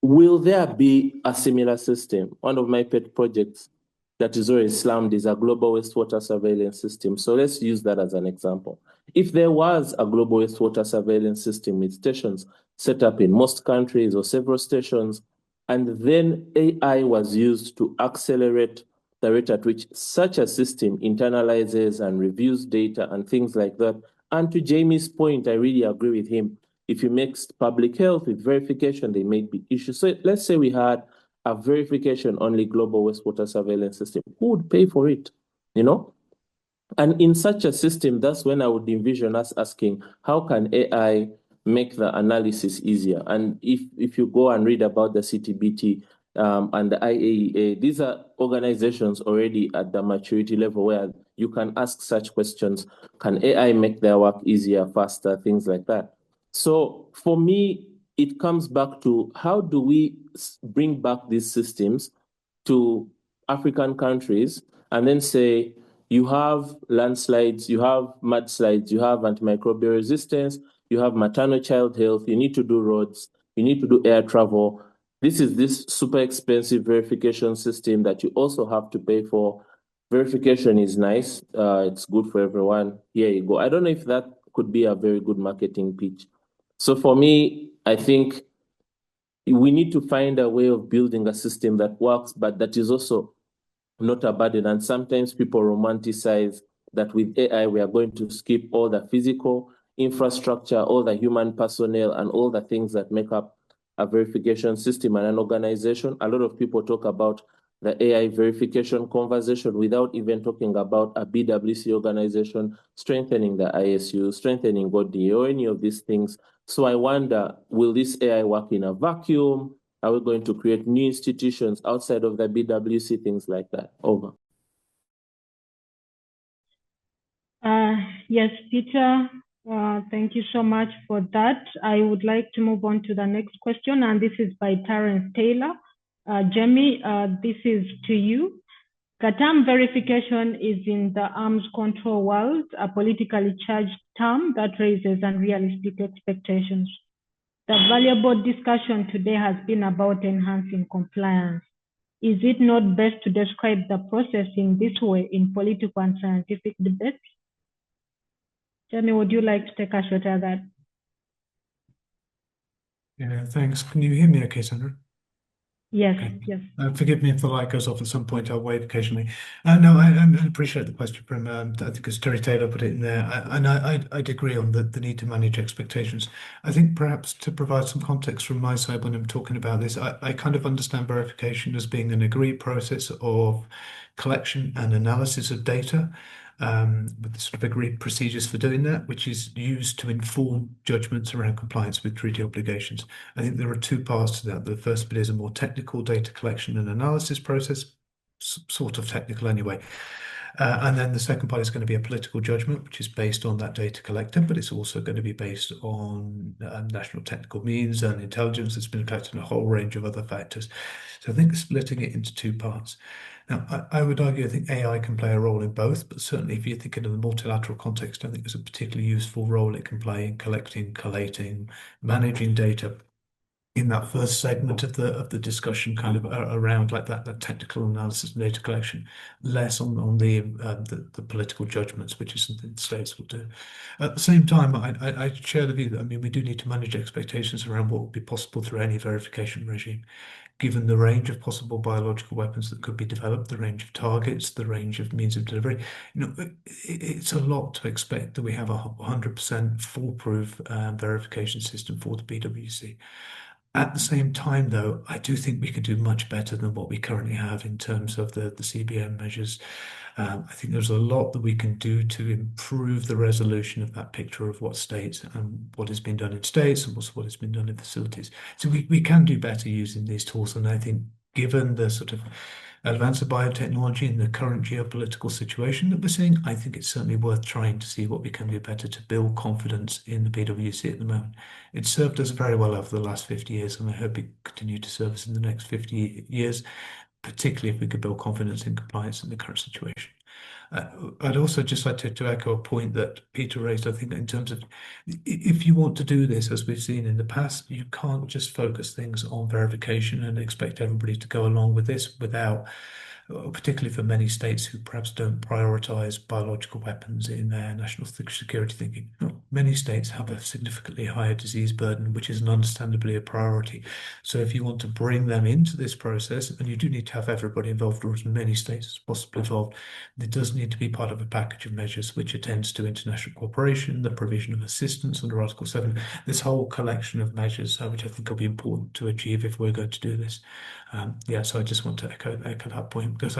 will there be a similar system? One of my pet projects that is already slammed is a global wastewater surveillance system. So let's use that as an example. If there was a global wastewater surveillance system with stations set up in most countries or several stations, and then AI was used to accelerate the rate at which such a system internalizes and reviews data and things like that. And to Jamie's point, I really agree with him. If you mix public health with verification, they may be issues. So let's say we had a verification-only global wastewater surveillance system. Who would pay for it, you know? And in such a system, that's when I would envision us asking, how can AI make the analysis easier? And if you go and read about the CTBT and the IAEA, these are organizations already at the maturity level where you can ask such questions. Can AI make their work easier, faster, things like that? So for me, it comes back to how do we bring back these systems to African countries and then say, you have landslides, you have mudslides, you have antimicrobial resistance, you have maternal-child health, you need to do roads, you need to do air travel. This is this super expensive verification system that you also have to pay for. Verification is nice. It's good for everyone. Here you go. I don't know if that could be a very good marketing pitch. So for me, I think we need to find a way of building a system that works, but that is also not a burden. And sometimes people romanticize that with AI, we are going to skip all the physical infrastructure, all the human personnel, and all the things that make up a verification system and an organization. A lot of people talk about the AI verification conversation without even talking about a BWC organization, strengthening the ISU, strengthening ODA, or any of these things. So I wonder, will this AI work in a vacuum? Are we going to create new institutions outside of the BWC, things like that? Over. Yes, Peter, thank you so much for that. I would like to move on to the next question, and this is by Terence Taylor. Jamie, this is to you. The term verification is in the arms control world, a politically charged term that raises unrealistic expectations. The valuable discussion today has been about enhancing compliance. Is it not best to describe the process in this way in political and scientific debates? Jamie, would you like to take a shot at that? Yeah, thanks. Can you hear me okay, Sandra? Yes, Okay. yes. Forgive me if the light goes off at some point. I'll wave occasionally. No, I appreciate the question from, I think it's Terry Taylor put it in there. I'd agree on the need to manage expectations. I think perhaps to provide some context from my side when I'm talking about this, I kind of understand verification as being an agreed process of collection and analysis of data, with sort of agreed procedures for doing that, which is used to inform judgments around compliance with treaty obligations. I think there are two parts to that. The first bit is a more technical data collection and analysis process, sort of technical anyway. And then the second part is going to be a political judgment, which is based on that data collected, but it's also going to be based on national technical means and intelligence that's been collected and a whole range of other factors. So I think splitting it into two parts. Now, I would argue, I think AI can play a role in both, but certainly if you're thinking of the multilateral context, I think there's a particularly useful role it can play in collecting, collating, managing data in that first segment of the discussion, kind of around like that technical analysis and data collection, less on the political judgments, which is something the states will do. At the same time, I share the view that, I mean, we do need to manage expectations around what would be possible through any verification regime, given the range of possible biological weapons that could be developed, the range of targets, the range of means of delivery. You know, it's a lot to expect that we have a 100% foolproof verification system for the BWC. At the same time, though, I do think we can do much better than what we currently have in terms of the CBM measures. I think there's a lot that we can do to improve the resolution of that picture of what states and what has been done in states and what has been done in facilities. So we can do better using these tools. And I think given the sort of advance of biotechnology and the current geopolitical situation that we're seeing, I think it's certainly worth trying to see what we can do better to build confidence in the BWC at the moment. It's served us very well over the last 50 years, and I hope it continue to serve us in the next 50 years, particularly if we could build confidence in compliance in the current situation. I'd also just like to echo a point that Peter raised, I think, in terms of if you want to do this, as we've seen in the past, you can't just focus things on verification and expect everybody to go along with this without, particularly for many states who perhaps don't prioritize biological weapons in their national security thinking. Many states have a significantly higher disease burden, which is understandably a priority. So if you want to bring them into this process, and you do need to have everybody involved, or as many states as possible involved, it does need to be part of a package of measures which attends to international cooperation, the provision of assistance under Article 7, this whole collection of measures, which I think will be important to achieve if we're going to do this. Yeah, so I just want to echo that point, because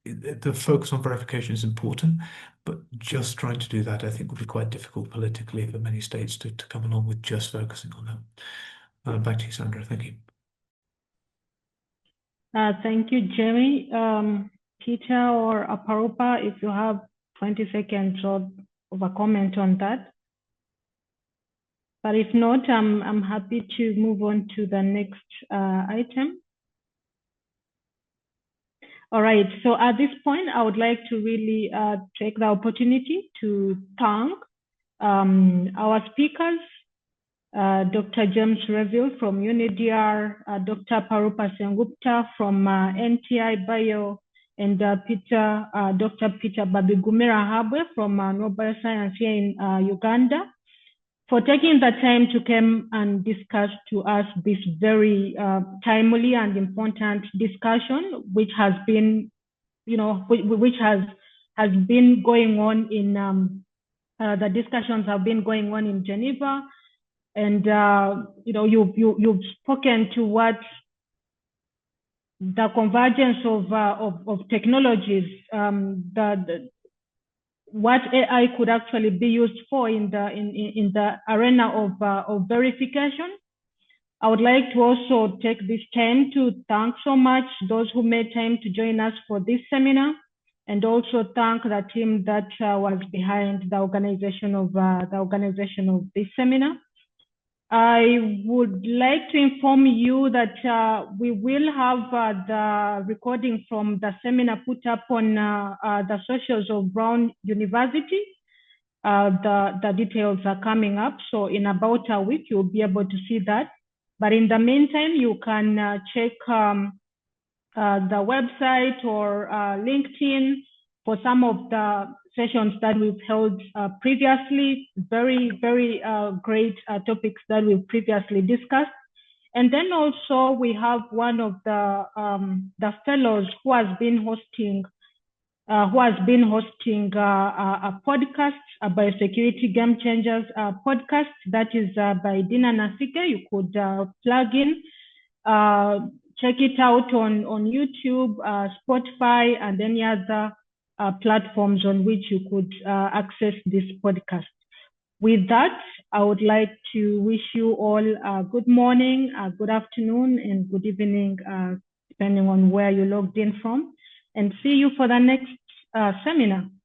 the focus on verification is important, but just trying to do that, I think, will be quite difficult politically for many states to come along with just focusing on that. Back to you, Sandra. Thank you. Thank you, Jeremy. Peter or Aparupa, if you have 20 seconds of a comment on that. But if not, I'm happy to move on to the next item. All right, so at this point, I would like to really take the opportunity to thank our speakers, Dr. James Reville from UNIDR, Dr. Aparupa Sengupta from NTI Bio, and Dr. Peter Babigumira Habwe from Nobel Science here in Uganda, for taking the time to come and discuss to us this very timely and important discussion, which has been, which has been going on in, the discussions have been going on in Geneva. And, you've spoken to what the convergence of technologies, what AI could actually be used for in the arena of verification. I would like to also take this time to thank so much those who made time to join us for this seminar, and also thank the team that was behind the organization of this seminar. I would like to inform you that we will have the recording from the seminar put up on the socials of Brown University. The details are coming up, so in about a week you'll be able to see that. But in the meantime, you can check the website or LinkedIn for some of the sessions that we've held previously, very, very great topics that we've previously discussed. And then also we have one of the fellows who has been hosting a podcast, a Biosecurity Game Changers podcast, that is by Dina Nasike. You could plug in, check it out on YouTube, Spotify, and any other platforms on which you could access this podcast. With that, I would like to wish you all a good morning, a good afternoon, and good evening, depending on where you logged in from, and see you for the next seminar.